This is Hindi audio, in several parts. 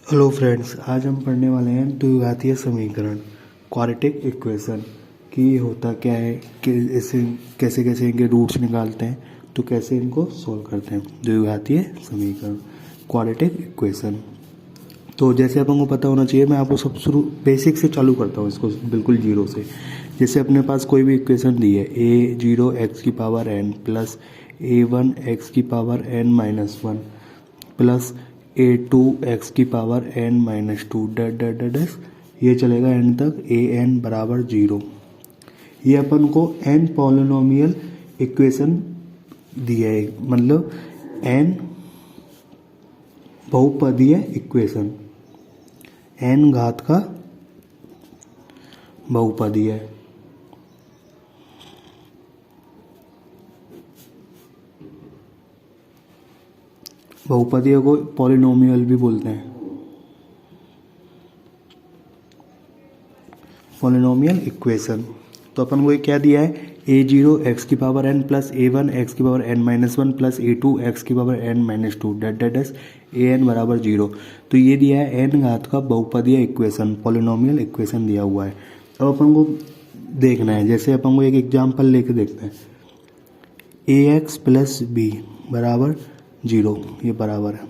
हेलो फ्रेंड्स, आज हम पढ़ने वाले हैं द्विघातीय समीकरण क्वाड्रेटिक इक्वेशन कि होता क्या है कि इसे कैसे कैसे इनके रूट्स निकालते हैं, तो कैसे इनको सॉल्व करते हैं। द्विघातीय समीकरण क्वाड्रेटिक इक्वेशन, तो जैसे अपन को पता होना चाहिए। मैं आपको सब शुरू बेसिक से चालू करता हूँ इसको बिल्कुल जीरो से। जैसे अपने पास कोई भी इक्वेशन दी है a0 x की power n plus a1 x की power n minus one plus a2 x की power n minus two that that that dash, ये चलेगा n तक a n बराबर 0। ये अपन को n पॉलिनोमियल इक्वेशन दिया है, मतलब n बहुपदीय इक्वेशन, n घात का बहुपदीय है। बहुपदीय को पॉलिनोमियल भी बोलते हैं, पॉलिनोमियल इक्वेशन। तो अपन को ये क्या दिया है, a0 x की power n plus a1 x की power n minus one plus a2 x की power n minus two that that dash an बराबर 0। तो ये दिया है n घात का बहुपदीय इक्वेशन, पॉलिनोमियल इक्वेशन दिया हुआ है। अब अपन को देखना है, जैसे अपन को एक एग्जाम्पल लेके देखते हैं। ax प्लस बी बराबर 0, ये बराबर है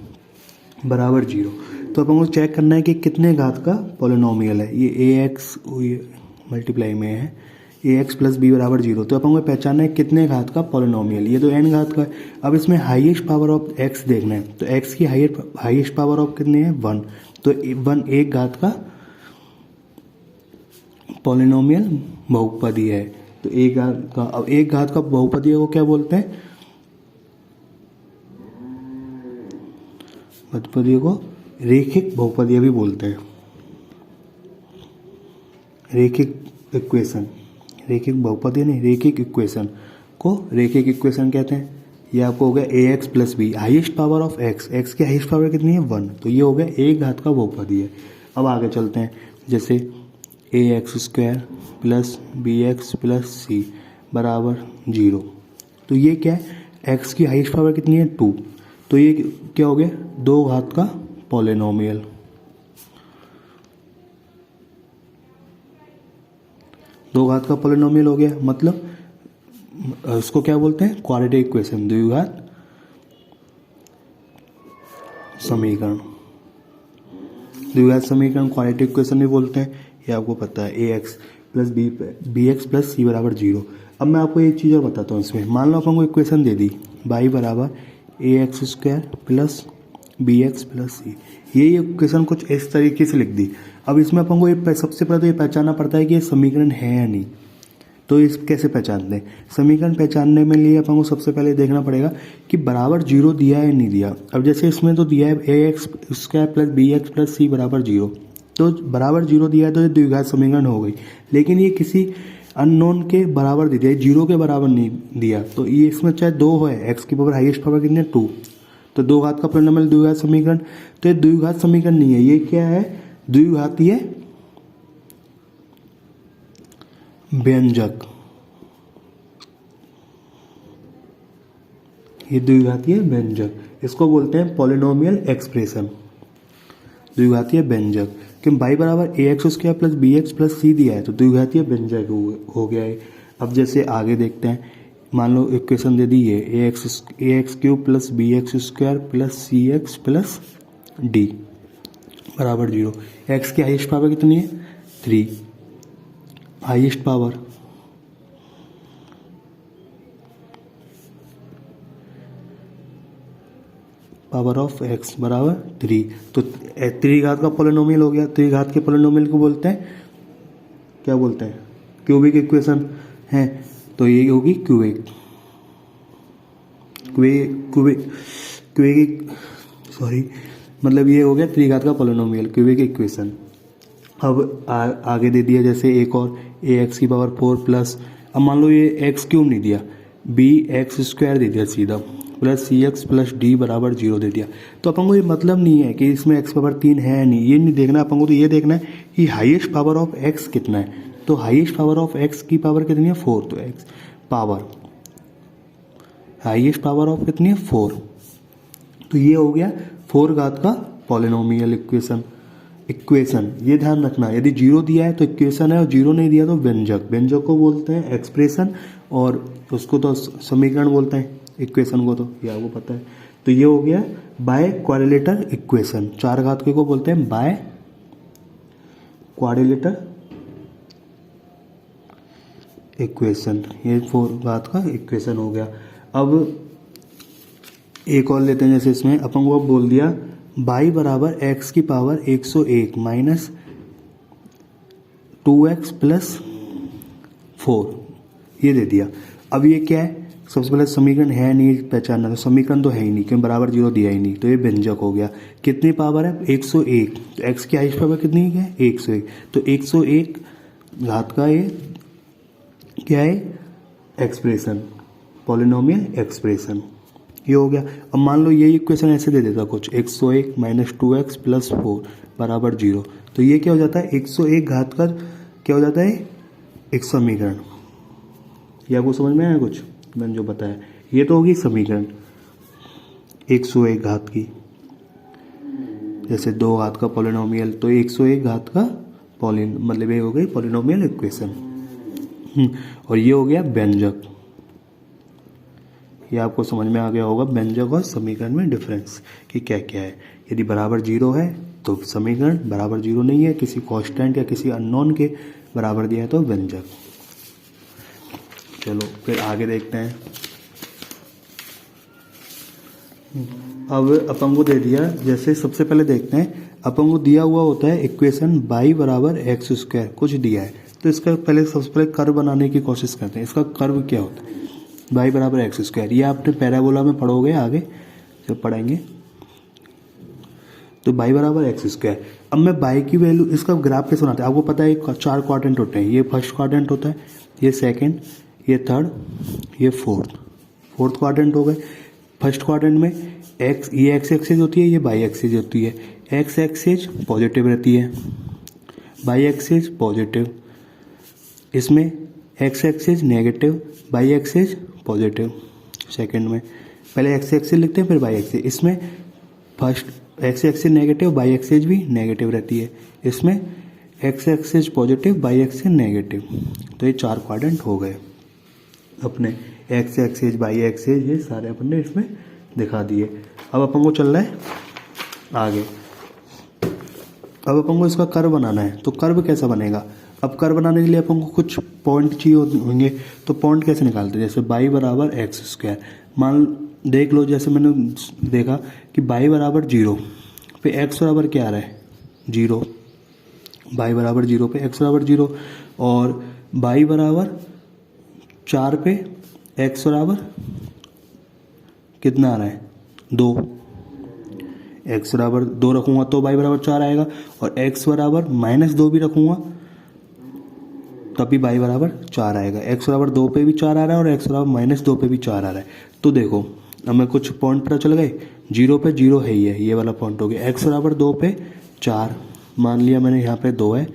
बराबर 0। तो अपन को चेक करना है कि कितने घात का पॉलिनोमियल है। ये ax मल्टीप्लाई में है, ax प्लस बी बराबर 0। तो अपन को पहचानना है कितने घात का पॉलिनोमियल, ये तो n घात का है। अब इसमें हाईएस्ट पावर ऑफ x देखना है, तो x की हाईएस्ट पावर ऑफ कितनी है, 1। तो 1 एक घात का पॉलिनोमियल बहुपदी है। तो एक घात का, अब एक घात का बहुपदी को क्या बोलते हैं, बहुपदी को रेखिक बहुपदी भी बोलते हैं। रेखिक इक्वेशन, रेखिक बहुपदी नहीं, रेखिक इक्वेशन को रेखिक इक्वेशन कहते हैं। ये आपको हो गया ax plus B, highest power of x, x की हाईएस्ट पावर कितनी है, 1। तो ये हो गया एक घात का बहुपदी है। अब आगे चलते हैं, जैसे ax square plus bx plus c बराबर 0। तो ये क्या है, x की हाईएस्ट पावर कितनी है, 2। तो ये क्या हो गया, दो घात का पॉलिनोमियल। दो घात का पॉलिनोमियल हो गया, मतलब इसको क्या बोलते हैं, क्वाड्रेटिक इक्वेशन, द्विघात समीकरण। द्विघात समीकरण क्वाड्रेटिक इक्वेशन भी बोलते हैं, ये आपको पता है। ax plus b x plus c बराबर 0। अब मैं आपको एक चीज़ और बताता हूँ इसमें। मान लो अपन को इक्वेशन दे दी y बराबर ax square plus b x plus c, ये इक्वेशन कुछ इस तरीके से लिख दी। अब इसमें अपन को ये सबसे पहले तो ये पहचानना पड़ता है कि ये समीकरण है या नहीं। तो इस कैसे पहचानते हैं, समीकरण पहचानने में लिए अपन को सबसे पहले देखना पड़ेगा कि बराबर 0 दिया है या नहीं दिया। अब जैसे इसमें तो दिया है ax square plus b x plus c बराबर 0, तो बराबर 0 दिया है, तो ये द्विघात समीकरण हो गई। लेकिन ये किसी अननोन के बराबर दे दिया, 0 के बराबर नहीं दिया। तो ये इसमें चाहे 2 है, x की पावर हाईएस्ट पावर कितनी है, 2। तो दो घात का पॉलिनोमियल द्विघात समीकरण। तो ये द्विघात समीकरण नहीं है, ये क्या है, द्विघातीय व्यंजक। ये द्विघातीय व्यंजक, इसको बोलते हैं पॉलिनोमियल एक्सप्रेशन, द्विघातीय व्यंजक। कि y बराबर ax square plus b x plus c दिया है, तो द्विघातीय व्यंजक हो गया है। अब जैसे आगे देखते हैं, मान लो इक्वेशन दे दी है ax cube plus b x square plus c x plus d बराबर 0। x की हाईएस्ट पावर कितनी है, 3। हाईएस्ट पावर ऑफ x बराबर 3। तो त्रिघात का पॉलिनोमियल हो गया। त्रिघात के पॉलिनोमियल को बोलते हैं, क्या बोलते हैं, क्यूबिक इक्वेशन है। तो ये होगी क्यूबिक मतलब ये हो गया त्रिघात का पॉलिनोमियल, क्यूबिक इक्वेशन। अब आगे दे दिया जैसे एक और ax की पावर 4 प्लस, अब मान लो ये x क्यूब नहीं दिया, bx स्क्वायर दे दिया सीधा, plus c x plus d बराबर 0 दे दिया। तो अपन को ये मतलब नहीं है कि इसमें x पावर 3 है या नहीं, ये नहीं देखना अपन को। तो ये देखना है कि हाईएस्ट पावर ऑफ x कितना है। तो हाईएस्ट पावर ऑफ x की पावर कितनी है, 4। तो x power highest power of कितनी है, 4। तो ये हो गया 4 घात का पॉलिनोमियल इक्वेशन ये ध्यान रखना, यदि जीरो दिया है तो इक्वेशन है और जीरो नहीं दिया तो व्यंजक। व्यंजक को बोलते हैं एक्सप्रेशन और उसको तो समीकरण बोलते हैं, इक्वेशन को तो ये आपको पता है। तो ये हो गया बाय क्वाड्रिलेटर इक्वेशन। चार घात के को बोलते हैं बाय क्वाड्रिलेटर इक्वेशन, ये 4 घात का इक्वेशन हो गया। अब एक और लेते हैं, जैसे इसमें अपन को बोल दिया y बराबर x की पावर 101 माइनस 2x प्लस 4, ये दे दिया। अब ये क्या है, सबसे पहले समीकरण है नहीं पहचानना, तो समीकरण तो है ही नहीं क्योंकि बराबर जीरो दिया ही नहीं, तो ये व्यंजक हो गया। कितनी पावर है 101, तो x की हाईएस्ट पावर कितनी है 101, तो 101 घात का ये क्या है एक्सप्रेशन, पॉलिनोमियल एक्सप्रेशन, ये हो गया। अब मान लो ये इक्वेशन ऐसे दे देता कुछ 101 माइनस 2x प्लस 4 बराबर 0, तो ये क्या हो जाता है 101 घात का क्या हो जाता है एक समीकरण। ये आपको समझ में आया कुछ मैंने जो बताया, ये तो होगी समीकरण 101 घात की, जैसे 2 घात का पॉलिनोमियल, तो 101 घात का मतलब ये हो गई पॉलिनोमियल इक्वेशन। और ये हो गया व्यंजक, ये आपको समझ में आ गया होगा व्यंजक और समीकरण में डिफरेंस कि क्या क्या है। यदि बराबर जीरो है तो समीकरण, बराबर जीरो नहीं है किसी कांस्टेंट या किसी अननोन के बराबर दिया है तो व्यंजक। चलो फिर आगे देखते हैं। अब अपन को दे दिया, जैसे सबसे पहले देखते हैं अपन को दिया हुआ होता है इक्वेशन y बराबर एक्स स्क्वायर, कुछ दिया है तो इसका पहले सबसे पहले कर्व बनाने की कोशिश करते हैं। इसका कर्व क्या होता है y बराबर एक्स स्क्वायर, ये आपने पैराबोला में पढ़ोगे आगे जब पढ़ेंगे, तो y बराबर एक्स स्क्वायर। अब मैं y की वैल्यू, इसका ग्राफ कैसे बनाते हैं आपको पता है, 4 क्वाड्रेंट होते हैं, ये फर्स्ट क्वाड्रेंट होता है, ये सेकंड, ये थर्ड, ये फोर्थ क्वाड्रेंट हो गए। फर्स्ट क्वाड्रेंट में x, ये एक्स एक्सिस होती है, ये y एक्सिस होती है। x एक्सिस पॉजिटिव रहती है, y एक्सिस पॉजिटिव, इसमें x axis negative, y axis positive. Second में पहले x एक्सिस लिखते हैं फिर y एक्सिस, इसमें first x axis negative, y axis भी नेगेटिव रहती है, इसमें x axis positive, y axis negative. तो ये 4 क्वाड्रेंट हो गए अपने, x एक्सिस, y एक्सिस, ये सारे अपन ने इसमें दिखा दिए। अब अपन को चल रहा है आगे। अब अपन को इसका कर्व बनाना है, तो कर्व कैसा बनेगा। अब कर्व बनाने के लिए अपन को कुछ पॉइंट चाहिए होंगे, तो पॉइंट कैसे निकालते हैं, जैसे y बराबर एक्स स्क्वायर, मान देख लो जैसे मैंने देखा कि y बराबर 0 पे x बराबर क्या आ रहा है 0, y बराबर 0 पे x बराबर 0, और y बराबर 4 पे x बराबर कितना आ रहा है 2, x बराबर 2 रखूँगा तो y बराबर 4 आएगा, और x बराबर -2 भी रखूँगा तभी y बराबर 4 आएगा। x बराबर 2 पे भी 4 आ रहा है और x बराबर -2 पे भी 4 आ रहा है। तो देखो हमें कुछ पॉइंट पता चल गए, 0 पे 0 है ही है, ये वाला पॉइंट हो गया। x बराबर 2 पे 4 मान लिया मैंने, यहाँ पे 2 है,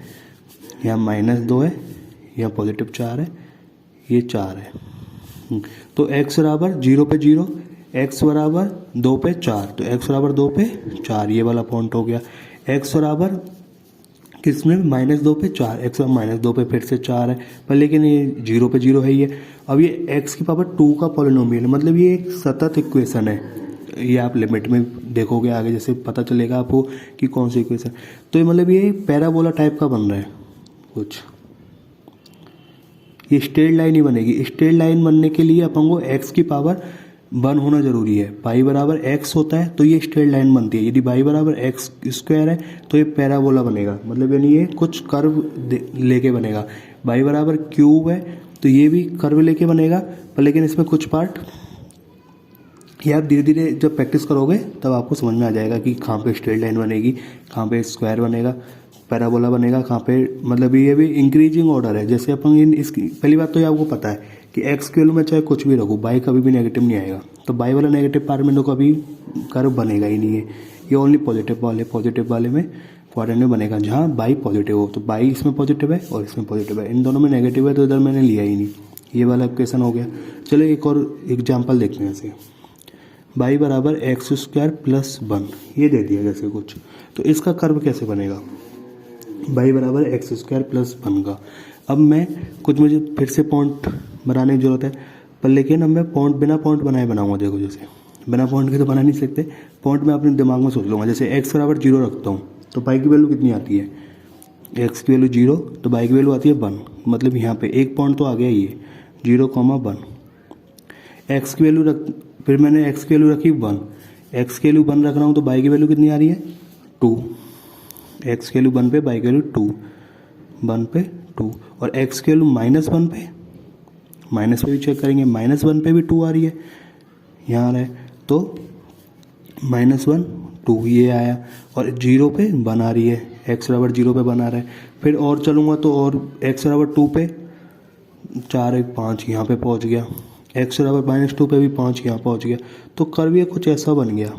यहाँ -2 है, यहाँ पॉजिटिव 4 है, ये 4 है। तो x बराबर 0 पे 0, x बराबर 2 पे 4, तो x बराबर 2 पे 4, ये वाला पॉइंट हो गया। x बराबर किसमें -2 पे 4, x -2 पे फिर से 4 है, पर लेकिन ये 0 पे 0 है ही है। अब ये x की पावर 2 का पॉलिनोमियल, मतलब ये एक सतत इक्वेशन है, ये आप लिमिट में देखोगे आगे जैसे पता चलेगा आपको कि कौन सी इक्वेशन। तो ये मतलब ये पैराबोला टाइप का बन रहा है कुछ, ये स्ट्रेट लाइन ही बनेगी। स्ट्रेट लाइन बनने के लिए अपन को x की पावर 1 होना जरूरी है। y बराबर x होता है तो ये स्ट्रेट लाइन बनती है, यदि y बराबर एक्स स्क्वायर है तो ये पैराबोला बनेगा, मतलब यानी ये कुछ कर्व लेके बनेगा। y बराबर क्यूब है तो ये भी कर्व लेके बनेगा, पर लेकिन इसमें कुछ पार्ट ये आप धीरे धीरे जब प्रैक्टिस करोगे तब आपको समझ में आ जाएगा कि कहाँ पे स्ट्रेट लाइन बनेगी, कहाँ पे स्क्वायर बनेगा, पैराबोला बनेगा, कहाँ पे, मतलब ये भी इंक्रीजिंग ऑर्डर है। जैसे अपन इसकी पहली बात तो ये आपको पता है कि x की वैल्यू में चाहे कुछ भी रखूँ y कभी भी नेगेटिव नहीं आएगा, तो y वाला नेगेटिव पार्ट में तो कभी कर्व बनेगा ही नहीं है, ये ओनली पॉजिटिव वाले में क्वाड्रेंट में बनेगा जहाँ y पॉजिटिव हो। तो y इसमें पॉजिटिव है और इसमें पॉजिटिव है, इन दोनों में नेगेटिव है तो इधर मैंने लिया ही नहीं, ये वाला इक्वेशन हो गया। चलो एक और एग्जाम्पल देखते हैं ऐसे। बाई बराबर एक्स स्क्वायर प्लस 1 ये दे दिया जैसे कुछ, तो इसका कर्व कैसे बनेगा, बाई बराबर एक्स स्क्वायर प्लस 1 का। अब मैं कुछ मुझे फिर से पॉइंट बनाने की जरूरत है, पर लेकिन अब मैं पॉइंट बिना पॉइंट बनाए बनाऊंगा। देखो जैसे बिना पॉइंट के तो बना नहीं सकते, पॉइंट मैं अपने दिमाग में सोच लूँगा। जैसे एक्स बराबर 0 रखता हूँ तो बाई की वैल्यू कितनी आती है, एक्स की वैल्यू 0 तो बाई की वैल्यू आती है 1, मतलब यहाँ पे एक पॉइंट तो आ गया ये 0,1। एक्स की वैल्यू रख, फिर मैंने एक्स की वैल्यू रखी 1, एक्स की वैल्यू 1 रख रहा हूँ तो बाई की वैल्यू कितनी आ रही है 2, एक्स की वैल्यू 1 पे बाई की वैल्यू 2, 1 पे 2, और एक्स की वैल्यू -1 पे, माइनस पे भी चेक करेंगे, -1 पे भी 2 आ रही है, यहाँ आ रहा है तो -1 2 ये आया, और 0 पे 1 आ रही है, एक्स बराबर 0 पे 1 आ रहा है। फिर और चलूँगा तो और एक्स बराबर 2 पे 4 1 5 यहाँ पे पहुँच गया, एक्स बराबर -2 पे भी 5 यहाँ पहुँच गया, तो कर्व ये कुछ ऐसा बन गया,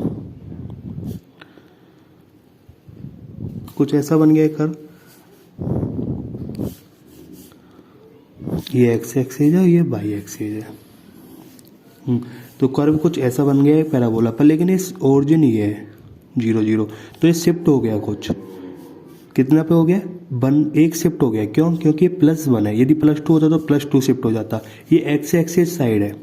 कुछ ऐसा बन गया कर्व। ये एक्स एक्सिस है, ये वाई एक्सिस है। तो कर्व कुछ ऐसा बन गया है पैराबोला पर, लेकिन इस ओरिजिन ये है 0 0, तो ये शिफ्ट हो गया कुछ, कितना पे हो गया 1, एक शिफ्ट हो गया। क्यों, क्योंकि ये +1 है, यदि +2 होता तो +2 शिफ्ट हो जाता। ये एक्स एक्सिस साइड है,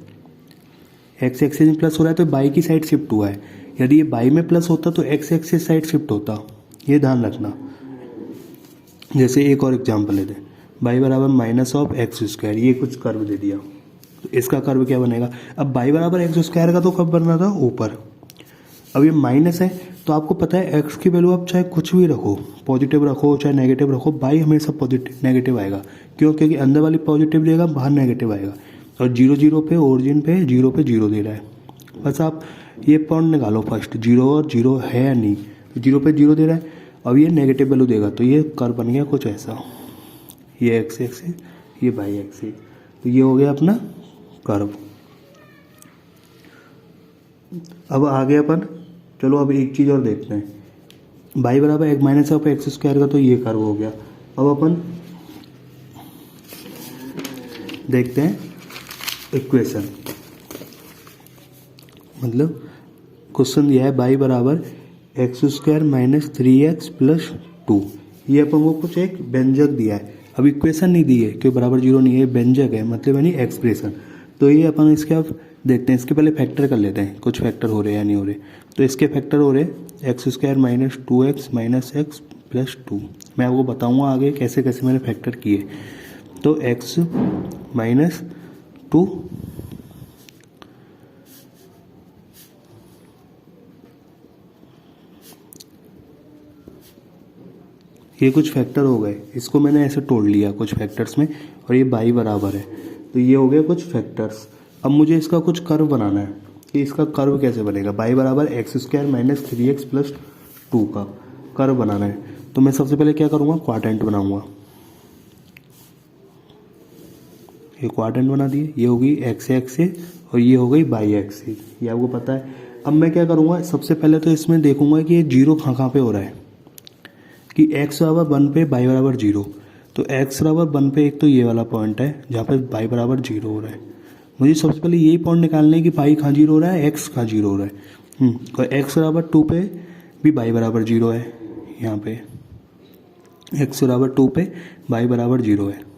एक्स एक्सिस में प्लस हो रहा है तो बाई की साइड शिफ्ट हुआ है, यदि ये बाई में प्लस होता तो एक्स एक्सिस साइड शिफ्ट होता, ये ध्यान रखना। जैसे एक और एग्जाम्पल लेते हैं, बाई बराबर -(x²), ये कुछ कर्व दे दिया, तो इसका कर्व क्या बनेगा। अब बाई बराबर x² का तो कब बनना था ऊपर, अब ये माइनस है तो आपको पता है एक्स की वैल्यू आप चाहे कुछ भी रखो, पॉजिटिव रखो चाहे नेगेटिव रखो, बाई हमेशा पॉजिटिव नेगेटिव आएगा। क्यों, क्योंकि अंदर वाली पॉजिटिव देगा बाहर नेगेटिव आएगा, और 0 0 पे ओरिजिन पे 0 पे 0 दे रहा है। बस आप ये पॉइंट निकालो फर्स्ट, 0 और 0 है या नहीं, 0 पे 0 दे रहा है, अब ये नेगेटिव वैल्यू देगा, तो ये कर्व बन गया कुछ ऐसा, ये एक्स एक्सिस ये बाई एक्सिस, तो ये हो गया अपना कर्व। अब आगे अपन चलो अब एक चीज़ और देखते हैं, बाई बराबर (x-(x²) का तो ये कर्व हो गया। अब अपन देखते हैं इक्वेशन, मतलब क्वेश्चन दिया है बाई बराबर (x² - 3x + 2), ये अपन को कुछ एक व्यंजक दिया है, अब इक्वेशन नहीं दी है क्योंकि बराबर 0 नहीं है, व्यंजक है मतलब यानी एक्सप्रेशन। तो ये अपन इसके अब देखते हैं, इसके पहले फैक्टर कर लेते हैं, कुछ फैक्टर हो रहे हैं या नहीं हो रहे। तो इसके फैक्टर हो रहे (x² - 2x - x + 2), मैं आपको बताऊंगा आगे कैसे कैसे मैंने फैक्टर किए। तो x - 2 ये कुछ फैक्टर हो गए, इसको मैंने ऐसे तोड़ लिया कुछ फैक्टर्स में, और ये बाई बराबर है, तो ये हो गए कुछ फैक्टर्स। अब मुझे इसका कुछ कर्व बनाना है कि इसका कर्व कैसे बनेगा, बाई बराबर (x² - 3x + 2) का कर्व बनाना है। तो मैं सबसे पहले क्या करूँगा, क्वाड्रेंट बनाऊँगा, ये क्वाड्रेंट बना दिए, ये होगी एक्स एक्सिस और ये हो गई बाई एक्सिस, ये आपको पता है। अब मैं क्या करूँगा, सबसे पहले तो इसमें देखूंगा कि ये 0 कहाँ पे हो रहा है, कि x बराबर 1 पे बाई बराबर 0, तो x बराबर 1 पे एक तो ये वाला पॉइंट है जहाँ पे बाई बराबर 0 हो रहा है। मुझे सबसे पहले यही पॉइंट निकालना है कि बाई कहाँ 0 हो रहा है, x कहाँ 0 हो रहा है। और x बराबर 2 पे भी बाई बराबर 0 है, यहाँ पे x बराबर 2 पे बाई बराबर 0 है।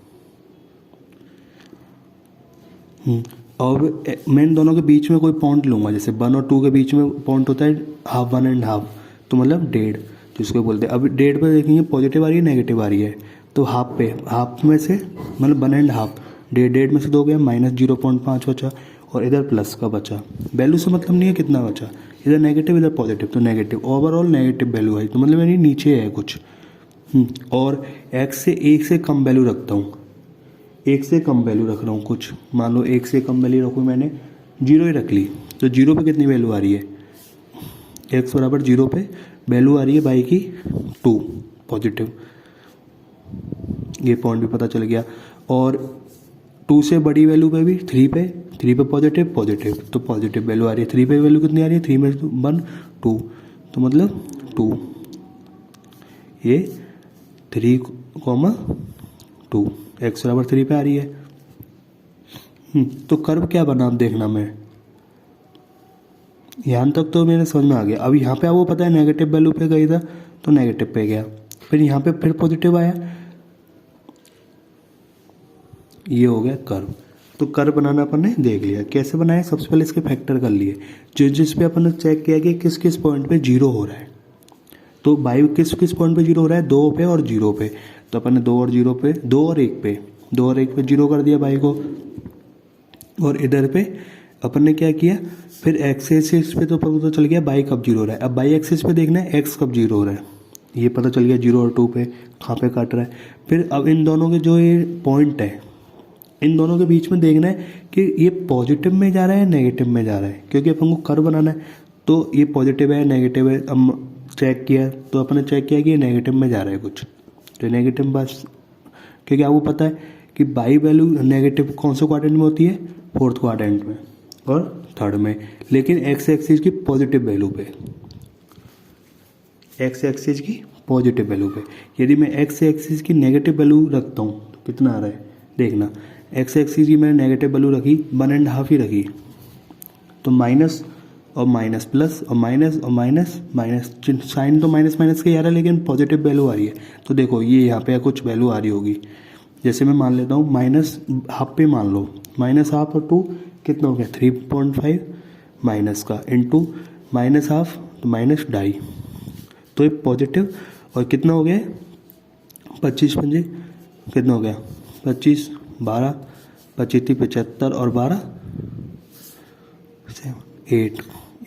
और मैं इन दोनों के बीच में कोई पॉइंट लूँगा, जैसे 1 और 2 के बीच में पॉइंट होता है ½ 1 एंड ½ तो मतलब 1.5 जिसको बोलते हैं। अब 1.5 पे देखेंगे पॉजिटिव आ रही है नेगेटिव आ रही है, तो हाफ पे, हाफ में से मतलब 1 एंड ½ 1.5 में से 2 गया, -0.5 बचा और इधर प्लस का बचा। वैल्यू से मतलब नहीं है कितना बचा, इधर नेगेटिव इधर पॉजिटिव, तो नेगेटिव ओवरऑल नेगेटिव वैल्यू है, तो मतलब यानी नीचे है कुछ। और x से 1 से कम वैल्यू रखता हूँ, 1 से कम वैल्यू रख रहा हूँ कुछ, मान लो 1 से कम वैल्यू रखूँ मैंने, 0 ही रख ली, तो 0 पे कितनी वैल्यू आ रही है, x बराबर 0 पे वैल्यू आ रही है बाई की 2 पॉजिटिव, ये पॉइंट भी पता चल गया। और 2 से बड़ी वैल्यू पे भी 3 पे पॉजिटिव पॉजिटिव, तो पॉजिटिव वैल्यू आ रही है। 3 पे वैल्यू कितनी आ रही है, 3 में 1 2, तो मतलब 2, ये 3,2 x बराबर 3 पे आ रही है। तो कर्व क्या बना देखना, मैं यहाँ तक तो मेरे समझ में आ गया। अब यहाँ पे आपको पता है नेगेटिव वैल्यू पे गई था तो नेगेटिव पे गया, फिर यहाँ पे फिर पॉजिटिव आया, ये हो गया कर्व। तो कर्व बनाना अपन ने देख लिया। कैसे बनाया, सबसे पहले इसके फैक्टर कर लिए, जिस पे अपन ने चेक किया कि किस किस पॉइंट पे जीरो हो रहा है। तो बाई किस किस पॉइंट पे जीरो हो रहा है, 2 पे और 0 पे। तो अपन ने 2 और 0 पे, 2 और 1 पे, 2 और 1 पे जीरो कर दिया बाई को। और इधर पे अपन ने क्या किया, फिर एक्स एक्सिस पे तो पता चल गया बाई कब जीरो हो रहा है। अब बाई एक्सिस पे देखना है एक्स कब जीरो हो रहा है, ये पता चल गया 0 और 2 पे कहाँ पे काट रहा है। फिर अब इन दोनों के जो ये पॉइंट है, इन दोनों के बीच में देखना है कि ये पॉजिटिव में जा रहा है नेगेटिव में जा रहा है, क्योंकि अपन को कर्व बनाना है। तो ये पॉजिटिव है नेगेटिव है, अब चेक किया तो अपन ने चेक किया कि ये नेगेटिव में जा रहा है कुछ, तो नेगेटिव बस, क्योंकि आपको पता है कि बाई वैल्यू नेगेटिव कौन से क्वाड्रेंट में होती है, 4th क्वाड्रेंट में और 3rd में, लेकिन एक्स एक्सिस की पॉजिटिव वैल्यू पे, एक्स एक्सिस की पॉजिटिव वैल्यू पे। यदि मैं एक्स एक्सिस की नेगेटिव वैल्यू रखता हूँ तो कितना आ रहा है देखना, एक्स एक्सिस की मैंने नेगेटिव वैल्यू रखी 1.5 ही रखी, तो माइनस और माइनस प्लस और माइनस और माइनस माइनस, साइन तो माइनस माइनस के आ रहा है लेकिन पॉजिटिव वैल्यू आ रही है। तो देखो ये यहाँ पे कुछ वैल्यू आ रही होगी, जैसे मैं मान लेता हूँ माइनस हाफ पे मान लो, माइनस हाफ और 2 कितना हो गया 3.5 माइनस का इंटू माइनस हाफ तो माइनस 2.5, तो ये पॉजिटिव। और कितना हो गया 25 पंजे कितना हो गया 25 12 25 75 और 12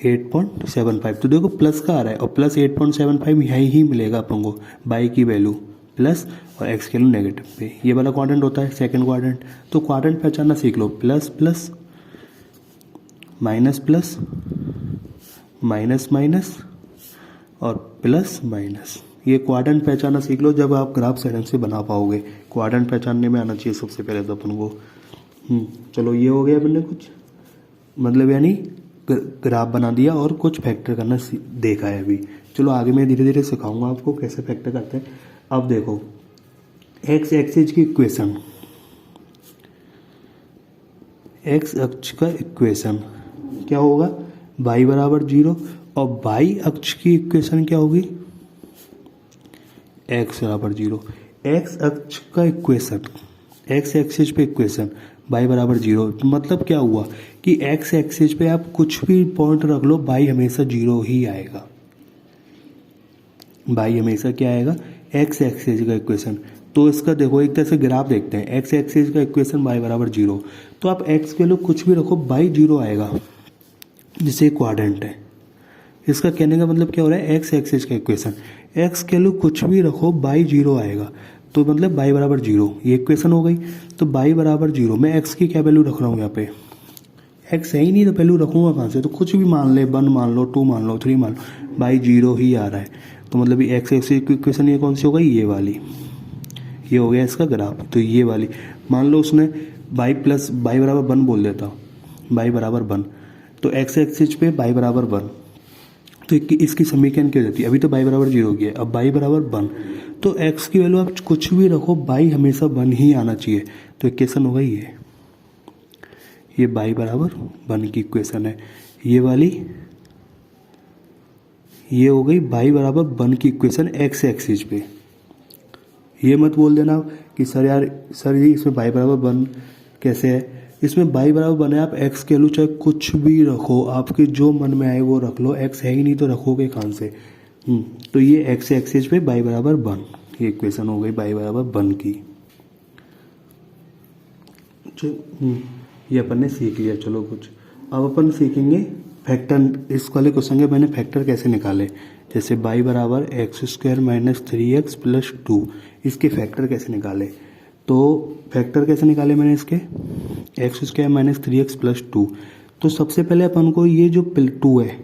8.75। तो देखो प्लस का आ रहा है और प्लस 8.75 यही ही मिलेगा अपन को, बाई की वैल्यू प्लस और एक्स की वैल्यू नेगेटिव पे। ये वाला क्वाड्रेंट होता है सेकंड क्वाड्रेंट। तो क्वाड्रेंट पहचानना सीख लो, plus plus minus plus minus minus और प्लस माइनस, ये क्वाड्रेंट पहचानना सीख लो, जब आप ग्राफ सही ढंग से बना पाओगे। क्वाड्रेंट पहचानने में आना चाहिए सबसे पहले तो अपन को। चलो ये हो गया अपन ने कुछ, मतलब यानी ग्राफ बना दिया और कुछ फैक्टर करना देखा है अभी। चलो आगे मैं धीरे धीरे सिखाऊंगा आपको कैसे फैक्टर करते हैं। अब देखो एक्स एक्सिस की इक्वेशन, एक्स अक्ष का इक्वेशन क्या होगा, y बराबर 0, और y अक्ष की इक्वेशन क्या होगी, x बराबर 0। एक्स अक्ष का इक्वेशन, एक्स एक्सिस पे इक्वेशन y बराबर 0, तो मतलब क्या हुआ कि एक्स एक्सिस पे आप कुछ भी पॉइंट रख लो y हमेशा 0 ही आएगा, y हमेशा क्या आएगा, एक्स एक्सिस का इक्वेशन। तो इसका देखो एक तरह से ग्राफ देखते हैं, एक्स एक्सिस का इक्वेशन y बराबर 0, तो आप x के लिए कुछ भी रखो y 0 आएगा, जिसे क्वाड्रेंट है। इसका कहने का मतलब क्या हो रहा है, एक्स एक्सिस का इक्वेशन, x के लिए कुछ भी रखो y 0 आएगा, तो मतलब y बराबर 0, ये इक्वेशन हो गई। तो y बराबर 0, मैं x की क्या वैल्यू रख रहा हूँ यहाँ पे, x है ही नहीं तो वैल्यू रखूँगा कहाँ से, तो कुछ भी मान ले, 1 मान लो 2 मान लो 3 मान लो, y 0 ही आ रहा है। तो मतलब ये एक्स एक्सिस की इक्वेशन ये कौन सी हो गई, ये वाली, ये हो गया इसका ग्राफ। तो ये वाली मान लो उसने y प्लस y बराबर 1 बोल देता, y बराबर 1, तो एक्स एक्सिस पे y बराबर 1, तो इसकी समीकरण क्या रहती है, अभी तो y बराबर 0 की है, अब y बराबर 1, तो x की वैल्यू आप कुछ भी रखो y हमेशा 1 ही आना चाहिए। तो इक्वेशन हो गई ये y बराबर 1 की इक्वेशन है, ये वाली ये हो गई y बराबर 1 की इक्वेशन एक्स एक्सिस पे। ये मत बोल देना कि सर यार सर जी इसमें y बराबर 1 कैसे है, इसमें y बराबर 1 है, आप x के लो चाहे कुछ भी रखो, आपके जो मन में आए वो रख लो, x है ही नहीं तो रखोगे कहाँ से। तो ये एक्स एक्सिस पे y बराबर 1, ये इक्वेशन हो गई y बराबर 1 की। ये अपन ने सीख लिया। चलो कुछ अब अपन सीखेंगे फैक्टर। इस वाले क्वेश्चन के मैंने फैक्टर कैसे निकाले, जैसे y बराबर x² माइनस 3x प्लस 2, इसके फैक्टर कैसे निकाले। तो फैक्टर कैसे निकाले मैंने इसके, x² माइनस 3x प्लस 2। तो सबसे पहले अपन को ये जो 2 है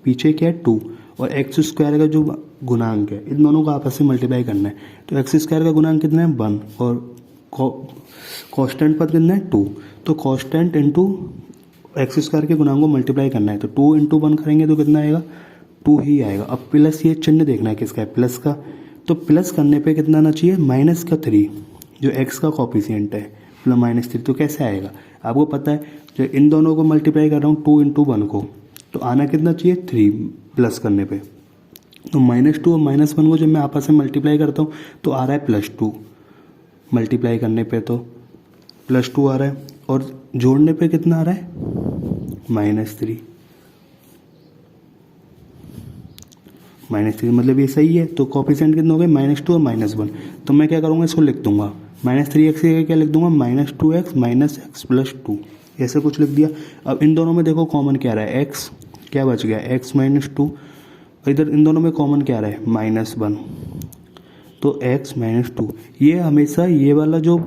पीछे क्या है 2, और x² का जो गुणांक है इन दोनों को आपस में मल्टीप्लाई करना है। तो x² का गुणांक कितना है 1 और कांस्टेंट पद कितना है 2, तो कांस्टेंट इंटू x² के गुणांक को मल्टीप्लाई करना है। तो 2 इंटू 1 करेंगे तो कितना आएगा 2 ही आएगा। अब प्लस ये चिन्ह देखना है किसका है, प्लस का, तो प्लस करने पे कितना आना चाहिए माइनस का 3, जो x का कॉफिशिएंट है प्लस -3, तो कैसे आएगा आपको पता है। जो इन दोनों को मल्टीप्लाई कर रहा हूँ 2 इंटू 1 को, तो आना कितना चाहिए 3 प्लस करने पे। तो -2 और -1 को जब मैं आपस में मल्टीप्लाई करता हूँ तो आ रहा है +2, मल्टीप्लाई करने पे तो +2 आ रहा है, और जोड़ने पे कितना आ रहा है -3। -3 मतलब ये सही है। तो कोफिशिएंट कितने हो गए -2 और -1। तो मैं क्या करूँगा, इसको लिख दूंगा -3x की क्या लिख दूंगा -2x -x + 2, ऐसे कुछ लिख दिया। अब इन दोनों में देखो कॉमन क्या रहा है, x क्या बच गया x -2, और इधर इन दोनों में कॉमन क्या रहा है -1, तो x -2। ये हमेशा ये वाला जो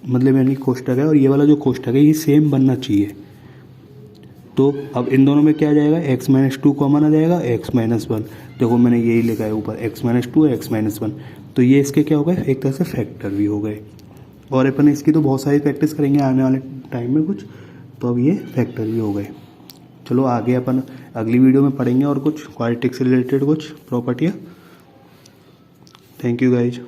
मतलब यानी कोष्टक है और ये वाला जो कोष्टक है ये सेम बनना चाहिए। तो अब इन दोनों में क्या आ जाएगा, x -2 कॉमन आ जाएगा, x -1। देखो मैंने यही लिखा है ऊपर x -2 x -1, तो ये इसके क्या हो गए, एक तरह से फैक्टर भी हो गए। और अपन इसकी तो बहुत सारी प्रैक्टिस करेंगे आने वाले टाइम में कुछ, तो अब ये फैक्टर भी हो गए। चलो आगे अपन अगली वीडियो में पढ़ेंगे और कुछ क्वाड्रेटिक से रिलेटेड कुछ प्रॉपर्टियाँ। Thank you guys.